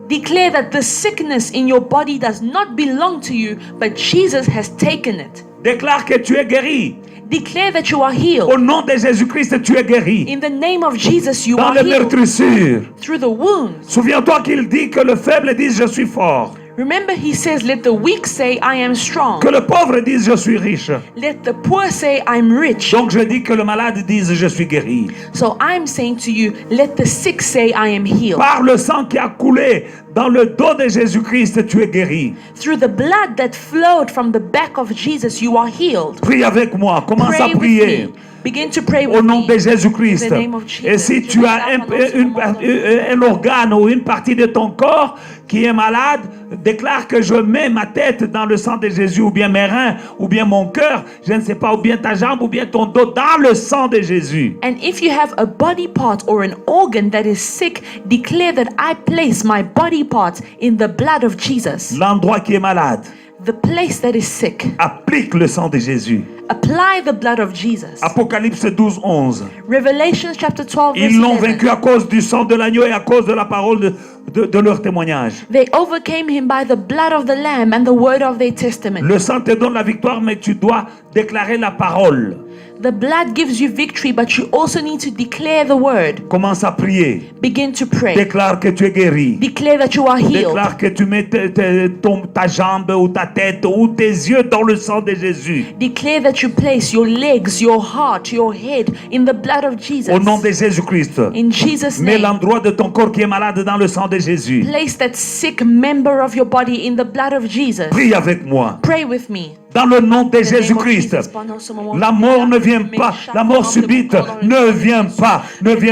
A: Declare that the sickness in your body does not belong to you, but Jesus has taken it.
E: Déclare que tu es guéri.
A: Declare that you are healed.
E: Au nom de Jésus-Christ, tu es guéri.
A: In the name of Jesus, you
E: Dans
A: are
E: les
A: healed
E: meurtrissures.
A: through the wounds.
E: Souviens-toi qu'il dit que le faible dise je suis fort.
A: Remember, he says, let the weak say, I am strong.
E: Que le pauvre dise je suis riche.
A: Let the poor say, I'm rich.
E: Donc je dis que le malade dise je suis guéri.
A: So I'm saying to you, let the sick say, I am healed.
E: Par le sang qui a coulé dans le dos de Jésus-Christ, tu es guéri.
A: Through the blood that flowed from the back of Jesus, you are healed.
E: Prie avec moi. Commence à
A: Pray with
E: prier.
A: me. Begin to pray
E: Au
A: with
E: nom
A: me.
E: de Jésus-Christ.
A: In the name of Jesus.
E: Et si tu as un organe ou une partie de ton corps qui est malade, déclare que je mets ma tête dans le sang de Jésus, ou bien mes reins, ou bien mon cœur, je ne sais pas, ou bien ta jambe, ou bien ton dos, dans le sang de Jésus.
A: And if you have a body part or an organ that is sick, declare that I place my body part in the blood of Jesus.
E: L'endroit qui est malade,
A: the place that is sick,
E: applique le sang de Jésus.
A: apply the blood of Jesus.
E: Apocalypse 12, 11.
A: Revelation chapter 12 verse
E: Ils l'ont
A: 11.
E: vaincu à cause du sang de l'agneau et à cause de la parole de leur témoignage.
A: They overcame him by the blood of the Lamb and the word of their testament.
E: Le sang te donne la victoire, mais tu dois déclarer la parole.
A: The blood gives you victory, but you also need to declare the word.
E: Commence à prier.
A: Begin to pray.
E: Déclare que tu es guéri.
A: Declare that you are healed.
E: Déclare que tu mets ta jambe ou ta tête ou tes yeux dans le sang de Jésus.
A: Declare that you place your legs, your heart, your head in the blood of Jesus.
E: Au nom de Jésus-Christ.
A: In Jesus'
E: Mets
A: name.
E: l'endroit de ton corps qui est malade dans le sang de Jésus.
A: Place that sick member of your body in the blood of Jesus.
E: Prie avec moi.
A: Pray with me.
E: Dans le nom de Jésus-Christ, la mort ne vient pas, la mort subite ne vient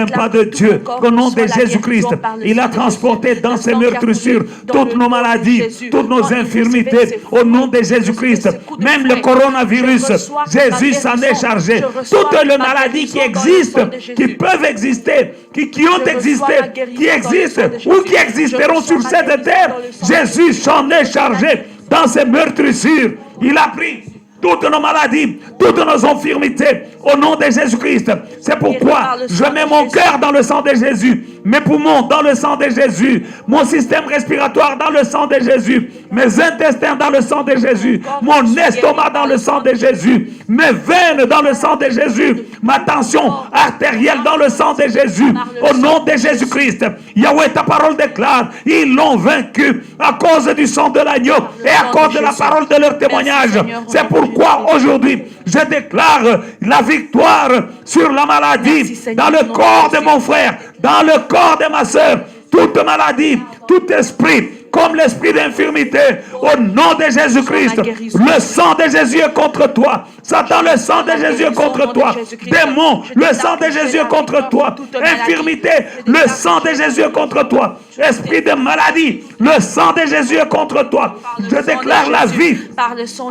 E: pas de Dieu. Au nom de Jésus-Christ, il a transporté dans ses meurtrissures toutes nos maladies, toutes nos infirmités. Au nom de Jésus-Christ, même le coronavirus, Jésus s'en est chargé. Toutes les maladies qui existent, qui peuvent exister, qui ont existé, qui existent ou qui existeront sur cette terre, Jésus s'en est chargé dans ses meurtrissures. Il a pris toutes nos maladies, toutes nos infirmités au nom de Jésus-Christ. C'est pourquoi je mets mon cœur dans le sang de Jésus, mes poumons dans le sang de Jésus, mon système respiratoire dans le sang de Jésus, mes intestins dans le sang de Jésus, mon estomac dans le sang de Jésus, mes veines dans le sang de Jésus, ma tension artérielle dans le sang de Jésus. Au nom de Jésus-Christ, Yahweh, ta parole déclare, ils l'ont vaincu à cause du sang de l'agneau et à cause de la parole de leur témoignage. C'est pourquoi aujourd'hui, je déclare la victoire sur la maladie dans le corps de mon frère, dans le corps de ma soeur. Toute maladie, tout esprit, comme l'esprit d'infirmité, au nom de Jésus-Christ, le sang de Jésus est contre toi. Satan, le sang de Jésus est contre toi. Démon, le sang de Jésus est contre toi. Infirmité, le sang de Jésus est contre toi. Esprit de maladie, le sang de Jésus est contre toi. Je déclare la vie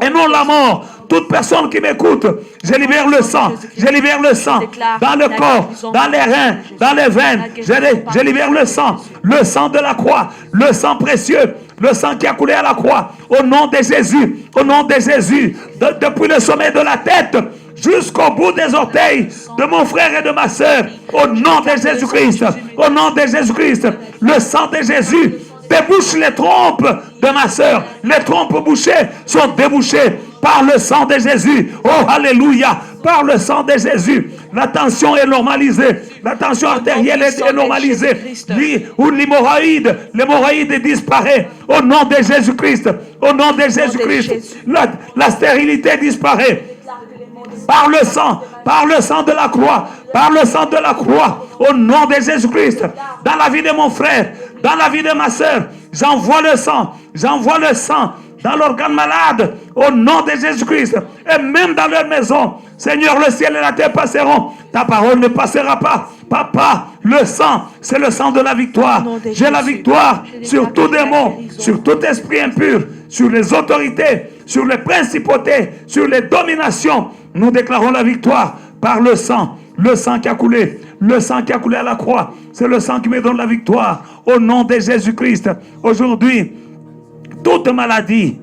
E: et non la mort. Toute personne qui m'écoute, je libère le sang. Je libère le sang dans le corps, dans les reins, dans les veines. Je libère le sang de la croix, le sang précieux, le sang qui a coulé à la croix. Au nom de Jésus, au nom de Jésus, depuis le sommet de la tête jusqu'au bout des orteils de mon frère et de ma soeur, au nom de Jésus-Christ, au nom de Jésus-Christ, le sang de Jésus débouche les trompes de ma soeur. Les trompes bouchées sont débouchées par le sang de Jésus. Oh, alléluia, par le sang de Jésus. La tension est normalisée. La tension artérielle est normalisée. L'hémorroïde disparaît. Au nom de Jésus-Christ. Au nom de Jésus-Christ. La stérilité disparaît. Par le sang de la croix, par le sang de la croix, au nom de Jésus-Christ, dans la vie de mon frère, dans la vie de ma soeur, j'envoie le sang dans l'organe malade, au nom de Jésus-Christ, et même dans leur maison. Seigneur, le ciel et la terre passeront, ta parole ne passera pas. Papa, le sang, c'est le sang de la victoire. J'ai la victoire sur tout démon, sur tout esprit impur, sur les autorités, sur les principautés, sur les dominations. Nous déclarons la victoire par le sang qui a coulé, le sang qui a coulé à la croix. C'est le sang qui me donne la victoire au nom de Jésus-Christ. Aujourd'hui, toute maladie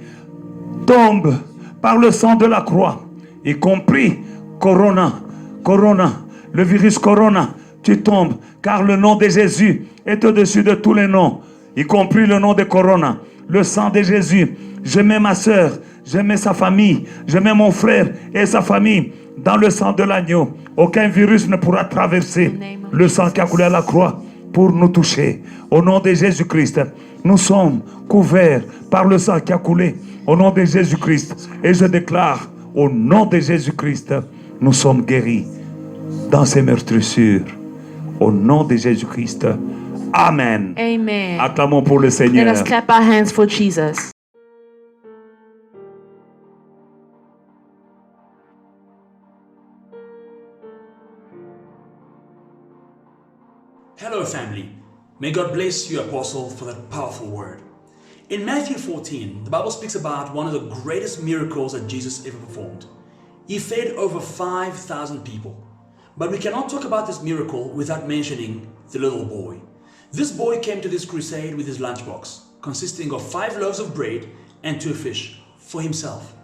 E: tombe par le sang de la croix, y compris corona, le virus corona. Tu tombes, car le nom de Jésus est au-dessus de tous les noms, y compris le nom de corona. Le sang de Jésus, je mets ma soeur, je mets sa famille, je mets mon frère et sa famille dans le sang de l'agneau. Aucun virus ne pourra traverser le sang qui a coulé à la croix pour nous toucher. Au nom de Jésus-Christ, nous sommes couverts par le sang qui a coulé. Au nom de Jésus-Christ. Et je déclare, au nom de Jésus-Christ, nous sommes guéris dans ces meurtrissures. Au nom de Jésus-Christ. Amen.
A: Amen.
E: Acclamons pour le Seigneur.
A: Let us clap our hands for Jesus.
F: Hello, family. May God bless you, Apostle, for that powerful word. In Matthew 14, the Bible speaks about one of the greatest miracles that Jesus ever performed. He fed over 5,000 people. But we cannot talk about this miracle without mentioning the little boy. This boy came to this crusade with his lunchbox, consisting of 5 loaves of bread and 2 fish, for himself.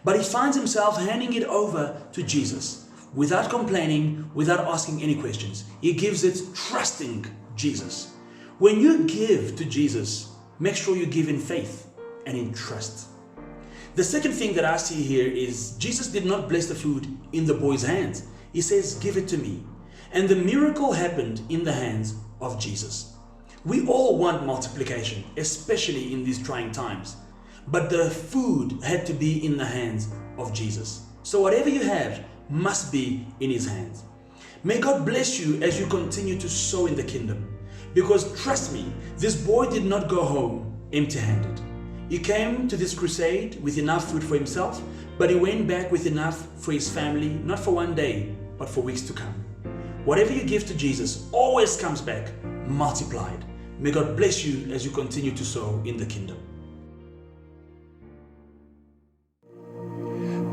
F: But he finds himself handing it over to Jesus without complaining, without asking any questions. He gives it trusting Jesus. When you give to Jesus, make sure you give in faith and in trust. The second thing that I see here is Jesus did not bless the food in the boy's hands. He says, give it to me. And the miracle happened in the hands of Jesus. We all want multiplication, especially in these trying times. But the food had to be in the hands of Jesus. So whatever you have must be in his hands. May God bless you as you continue to sow in the kingdom. Because trust me, this boy did not go home empty-handed. He came to this crusade with enough food for himself, but he went back with enough for his family, not for one day, but for weeks to come. Whatever you give to Jesus always comes back multiplied. May God bless you as you continue to sow in the kingdom.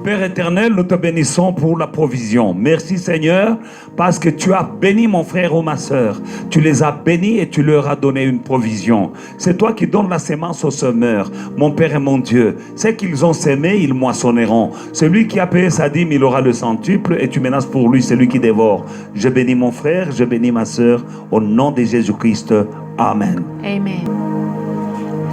E: Père éternel, nous te bénissons pour la provision. Merci Seigneur, parce que tu as béni mon frère ou ma sœur. Tu les as bénis et tu leur as donné une provision. C'est toi qui donnes la sémence au semeur. Mon Père et mon Dieu, ce qu'ils ont sémé, ils moissonneront. Celui qui a payé sa dîme, il aura le centuple et tu menaces pour lui celui qui dévore. Je bénis mon frère, je bénis ma sœur, au nom de Jésus-Christ. Amen.
A: Amen.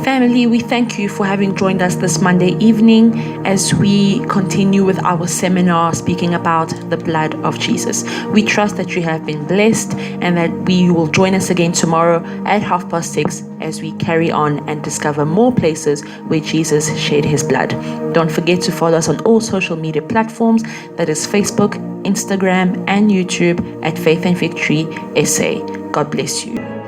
A: Family, we thank you for having joined us this Monday evening as we continue with our seminar speaking about the blood of Jesus. We trust that you have been blessed and that you will join us again tomorrow at 6:30 as we carry on and discover more places where Jesus shed his blood. Don't forget to follow us on all social media platforms, that is Facebook, Instagram and YouTube at Faith and Victory SA. God bless you.